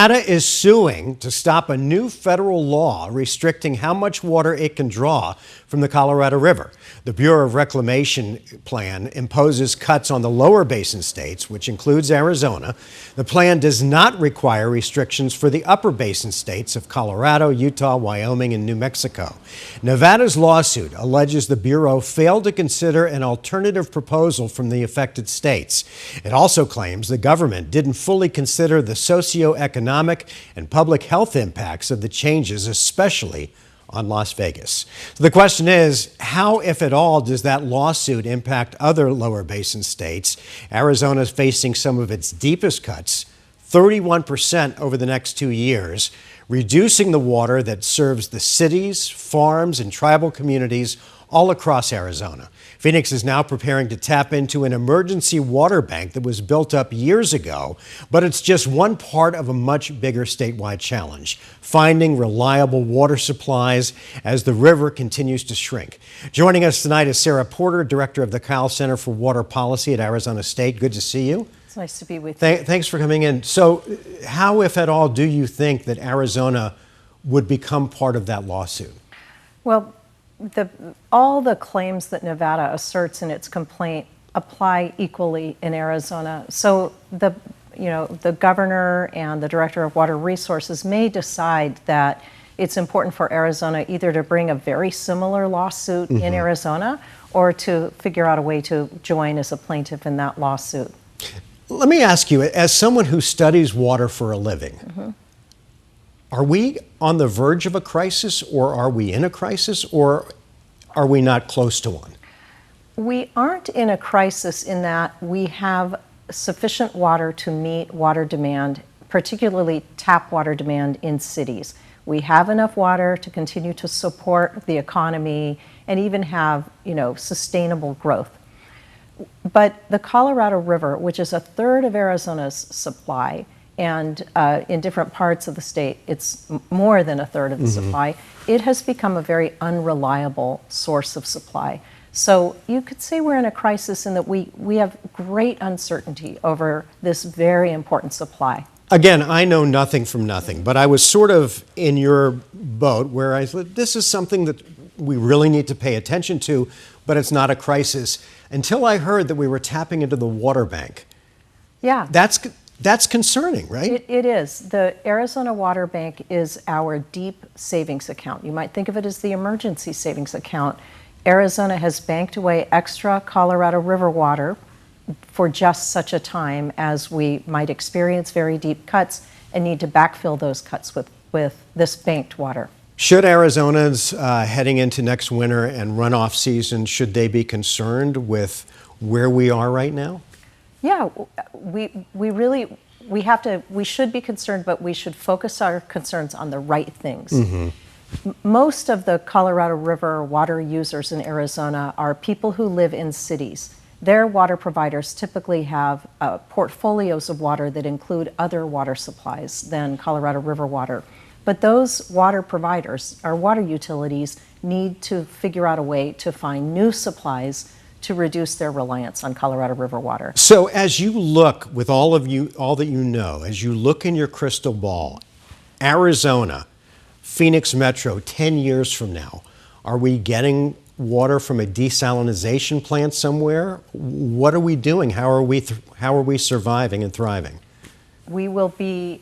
Nevada is suing to stop a new federal law restricting how much water it can draw from the Colorado River. The Bureau of Reclamation plan imposes cuts on the lower basin states, which includes Arizona. The plan does not require restrictions for the upper basin states of Colorado, Utah, Wyoming, and New Mexico. Nevada's lawsuit alleges the Bureau failed to consider an alternative proposal from the affected states. It also claims the government didn't fully consider the socioeconomic and public health impacts of the changes, especially on Las Vegas. So the question is, how, if at all, does that lawsuit impact other lower basin states? Arizona is facing some of its deepest cuts, 31% over the next 2 years, reducing the water that serves the cities, farms, and tribal communities all across Arizona. Phoenix is now preparing to tap into an emergency water bank that was built up years ago, but it's just one part of a much bigger statewide challenge, finding reliable water supplies as the river continues to shrink. Joining us tonight is Sarah Porter, director of the Kyle Center for Water Policy at Arizona State. Good to see you. It's nice to be with you. Thanks for coming in. So how, if at all, do you think that Arizona would become part of that lawsuit? Well, all the claims that Nevada asserts in its complaint apply equally in Arizona. So the governor and the director of water resources may decide that it's important for Arizona either to bring a very similar lawsuit in Arizona or to figure out a way to join as a plaintiff in that lawsuit. Let me ask you, as someone who studies water for a living, are we on the verge of a crisis, or are we in a crisis, or are we not close to one? We aren't in a crisis in that we have sufficient water to meet water demand, particularly tap water demand in cities. We have enough water to continue to support the economy and even have, sustainable growth. But the Colorado River, which is a third of Arizona's supply, and in different parts of the state, it's more than a third of the supply. It has become a very unreliable source of supply. So you could say we're in a crisis in that we have great uncertainty over this very important supply. Again, I know nothing from nothing, but I was sort of in your boat where I said, this is something that we really need to pay attention to, but it's not a crisis, until I heard that we were tapping into the water bank. Yeah. That's concerning, right? It is. The Arizona Water Bank is our deep savings account. You might think of it as the emergency savings account. Arizona has banked away extra Colorado River water for just such a time as we might experience very deep cuts and need to backfill those cuts with this banked water. Should Arizonans heading into next winter and runoff season, should they be concerned with where we are right now? Yeah, we should be concerned, but we should focus our concerns on the right things. Most of the Colorado River water users in Arizona are people who live in cities. Their water providers typically have portfolios of water that include other water supplies than Colorado River water. But those water providers, our water utilities, need to figure out a way to find new supplies to reduce their reliance on Colorado River water. So as you look, with all that you know, as you look in your crystal ball, Arizona, Phoenix Metro, 10 years from now, are we getting water from a desalination plant somewhere? What are we doing? How are we surviving and thriving? We will be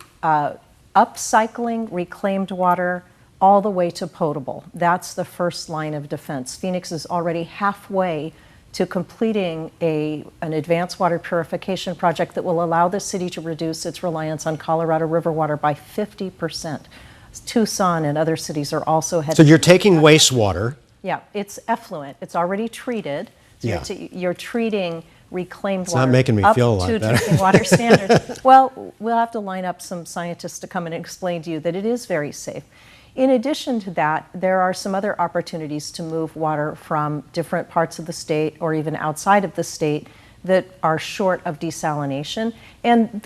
upcycling reclaimed water all the way to potable. That's the first line of defense. Phoenix is already halfway to completing an advanced water purification project that will allow the city to reduce its reliance on Colorado River water by 50%. Tucson and other cities are also headed. So you're taking wastewater. Yeah, it's effluent. It's already treated. So you're treating reclaimed water. It's not making me feel a lot up to better. drinking water standards. Well, we'll have to line up some scientists to come in and explain to you that it is very safe. In addition to that, there are some other opportunities to move water from different parts of the state or even outside of the state that are short of desalination. And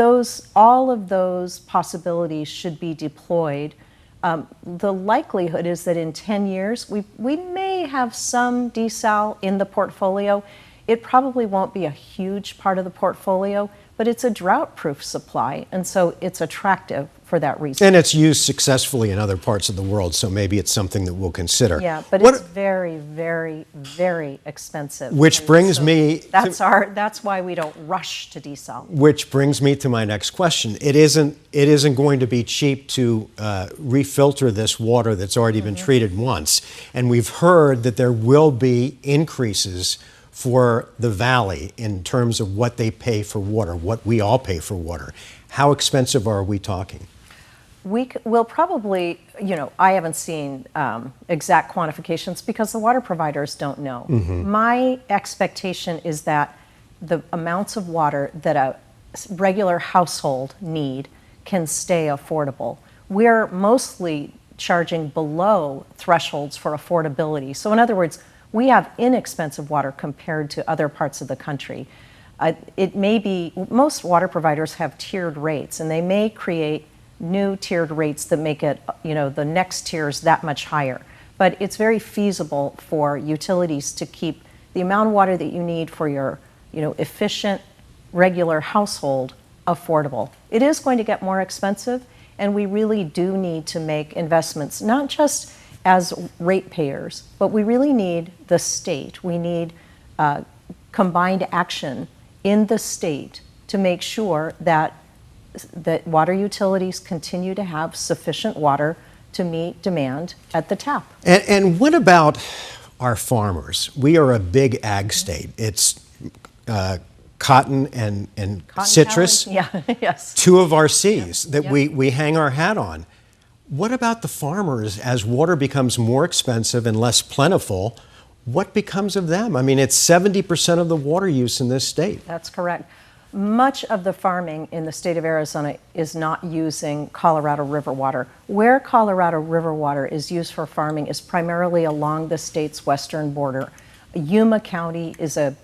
all of those possibilities should be deployed. The likelihood is that in 10 years, we may have some desal in the portfolio. It probably won't be a huge part of the portfolio, but it's a drought-proof supply, and so it's attractive for that reason. And it's used successfully in other parts of the world, so maybe it's something that we'll consider. Yeah, but What- it's very, very, very expensive. Which And brings so me to- that's why we don't rush to desal. Which brings me to my next question. It isn't going to be cheap to refilter this water that's already been treated once. And we've heard that there will be increases for the valley in terms of what they pay for water, what we all pay for water. How expensive are we talking? We'll probably, I haven't seen exact quantifications because the water providers don't know. My expectation is that the amounts of water that a regular household need can stay affordable. We're mostly charging below thresholds for affordability. So in other words, we have inexpensive water compared to other parts of the country. It may be, most water providers have tiered rates, and they may create new tiered rates that make it, the next tiers that much higher. But it's very feasible for utilities to keep the amount of water that you need for your, efficient, regular household affordable. It is going to get more expensive, and we really do need to make investments, not just as ratepayers, but we really need the state. We need combined action in the state to make sure that water utilities continue to have sufficient water to meet demand at the tap. And what about our farmers? We are a big ag state. It's cotton and Cotton citrus, talent? Yeah, yes. two of our C's that Yep. we hang our hat on. What about the farmers as water becomes more expensive and less plentiful? What becomes of them? I mean, it's 70% of the water use in this state. That's correct. Much of the farming in the state of Arizona is not using Colorado River water. Where Colorado River water is used for farming is primarily along the state's western border. Yuma County is a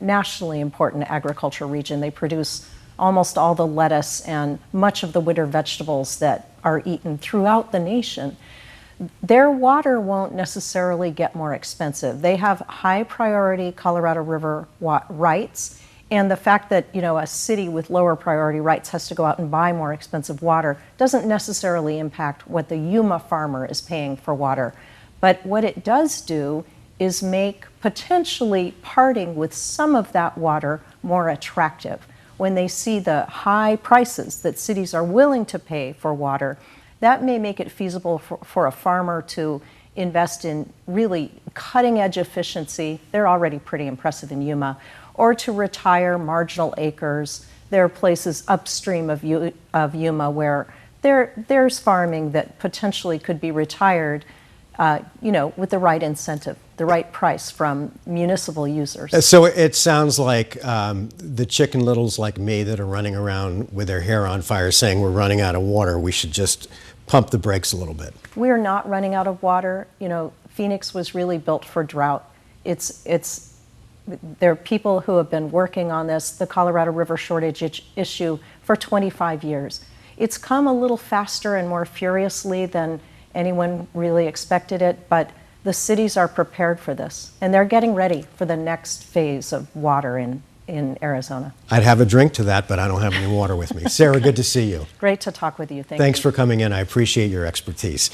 nationally important agriculture region. They produce almost all the lettuce and much of the winter vegetables that are eaten throughout the nation. Their water won't necessarily get more expensive. They have high priority Colorado River rights, and the fact that a city with lower priority rights has to go out and buy more expensive water doesn't necessarily impact what the Yuma farmer is paying for water. But what it does do is make potentially parting with some of that water more attractive. When they see the high prices that cities are willing to pay for water, that may make it feasible for a farmer to invest in really cutting edge efficiency. They're already pretty impressive in Yuma. Or to retire marginal acres. There are places upstream of Yuma where there's farming that potentially could be retired with the right incentive, the right price from municipal users. So it sounds like the chicken littles like me that are running around with their hair on fire saying we're running out of water, we should just pump the brakes a little bit. We're not running out of water. Phoenix was really built for drought. There are people who have been working on the Colorado River shortage issue for 25 years. It's come a little faster and more furiously than anyone really expected it, but the cities are prepared for this, and they're getting ready for the next phase of water in Arizona. I'd have a drink to that, but I don't have any water with me. Sarah, good to see you. Great to talk with you. Thanks you. for coming in. I appreciate your expertise.